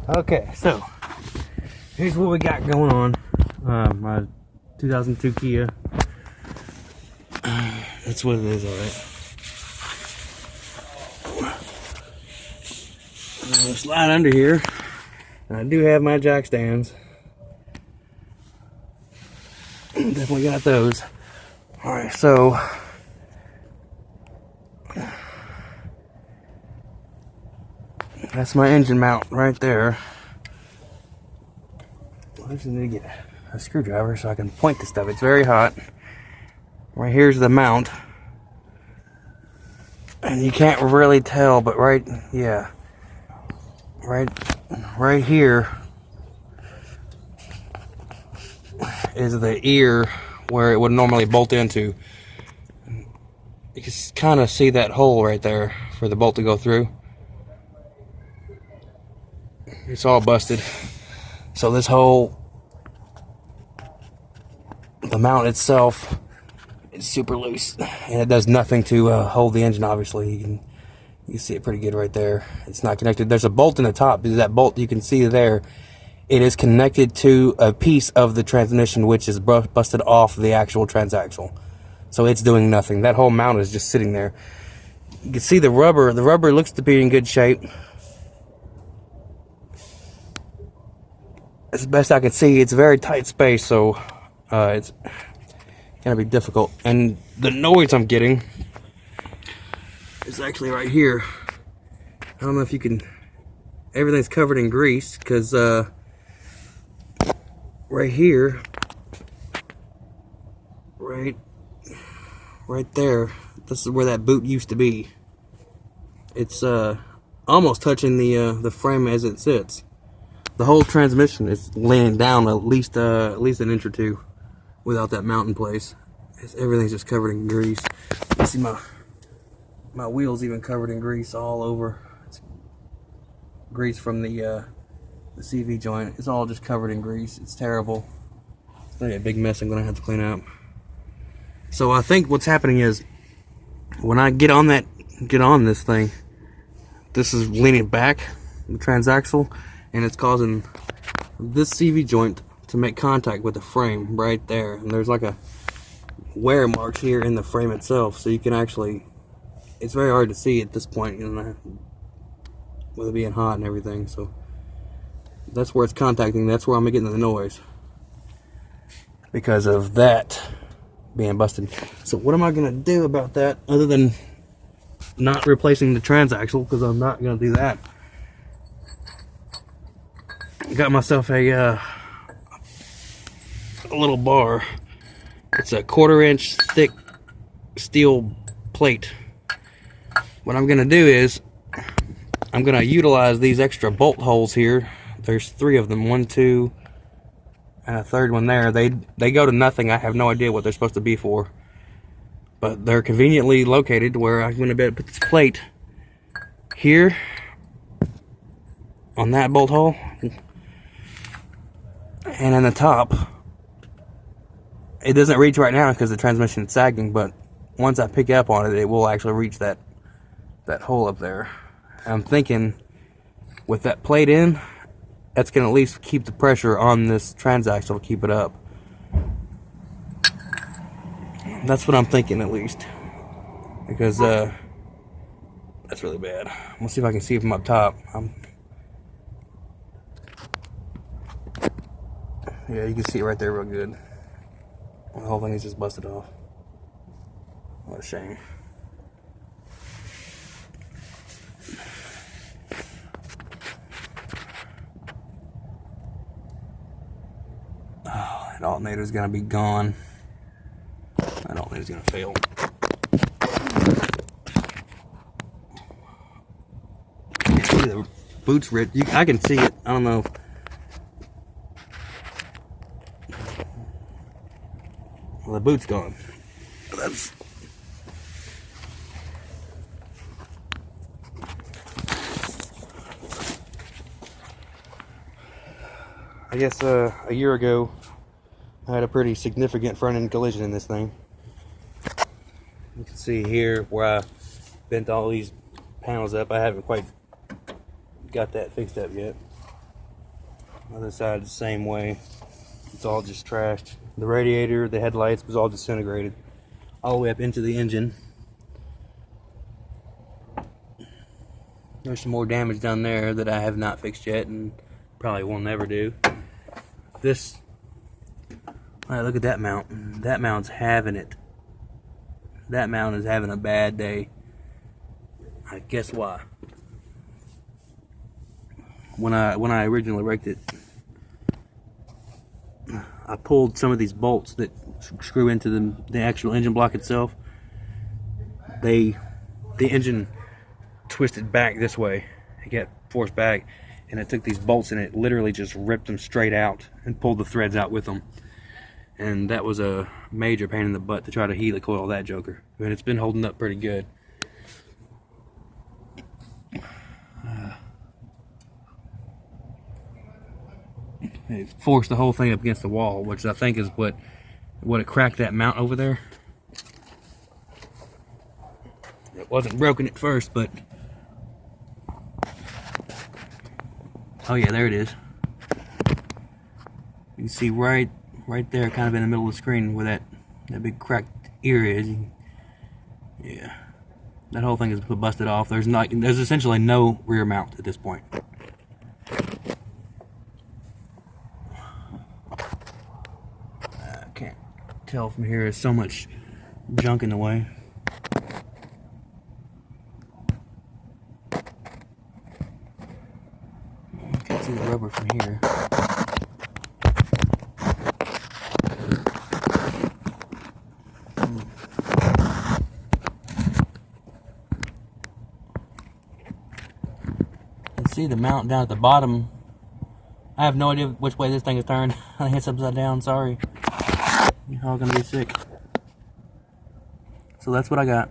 Okay, so here's what we got going on. My 2002 Kia. That's what it is, alright. Slide under here. I do have my jack stands. Definitely got those. Alright, so that's my engine mount right there. I just need to get a screwdriver so I can point this stuff. It's very hot. Right here's the mount. And you can't really tell, but right here is the ear where it would normally bolt into. You can kind of see that hole right there for the bolt to go through. It's all busted. So this whole, the mount itself is super loose, and it does nothing to hold the engine. Obviously, you can see it pretty good right there. It's not connected. There's a bolt in the top. That bolt you can see there, it is connected to a piece of the transmission which is busted off the actual transaxle. So it's doing nothing. That whole mount is just sitting there. You can see the rubber. The rubber looks to be in good shape. As best I can see, it's a very tight space, so it's gonna be difficult. And the noise I'm getting is actually right here. I don't know if you can. Everything's covered in grease because right here, right there, this is where that boot used to be. It's almost touching the frame as it sits. The whole transmission is laying down at least an inch or two without that mount in place. Everything's just covered in grease. You see my wheels even covered in grease all over. It's grease from the CV joint. It's all just covered in grease. It's terrible. It's gonna be a big mess I'm gonna have to clean up. So I think what's happening is when I get on this thing, this is leaning back, the transaxle, and it's causing this CV joint to make contact with the frame right there. And there's like a wear marks here in the frame itself, so you can actually, it's very hard to see at this point, you know, with it being hot and everything. So that's where it's contacting. That's where I'm getting the noise because of that being busted. So what am I gonna do about that other than not replacing the transaxle? Because I'm not gonna do that. Got myself a little bar. It's a 1/4 inch thick steel plate. What I'm gonna do is I'm gonna utilize these extra bolt holes here. There's 3 of them, 1, 2, and a third one there. They go to nothing. I have no idea what they're supposed to be for, but they're conveniently located where I'm gonna be able to put this plate here on that bolt hole. And in the top, it doesn't reach right now because the transmission is sagging, but once I pick up on it, it will actually reach that hole up there. I'm thinking with that plate in, that's going to at least keep the pressure on this transaxle to keep it up. That's what I'm thinking, at least, because that's really bad. We'll see if I can see it from up top. Yeah, you can see it right there real good. The whole thing is just busted off. What a shame. Oh, that alternator's gonna be gone. That alternator's gonna fail. See the boot's ripped. I can see it. I don't know. Well, the boot's gone. That's... I guess a year ago, I had a pretty significant front-end collision in this thing. You can see here where I bent all these panels up. I haven't quite got that fixed up yet. Other side the same way. It's all just trashed. The radiator, the headlights was all disintegrated. All the way up into the engine. There's some more damage down there that I have not fixed yet and probably will never do. This, all right, look at that mount. That mount's having it. That mount is having a bad day. I guess why. When I originally rigged it, I pulled some of these bolts that screw into the actual engine block itself. The engine twisted back this way. It got forced back, and it took these bolts and it literally just ripped them straight out and pulled the threads out with them. And that was a major pain in the butt to try to helicoil that joker. But it's been holding up pretty good. It forced the whole thing up against the wall, which I think is what it cracked that mount over there. It wasn't broken at first, but oh yeah, there it is. You can see right there, kind of in the middle of the screen, where that big cracked ear is. Yeah, that whole thing is busted off. There's essentially no rear mount at this point. I can't tell from here. There's so much junk in the way. You can see the rubber from here. See the mount down at the bottom. I have no idea which way this thing is turned. I think it's upside down, sorry. You're all gonna be sick. So that's what I got.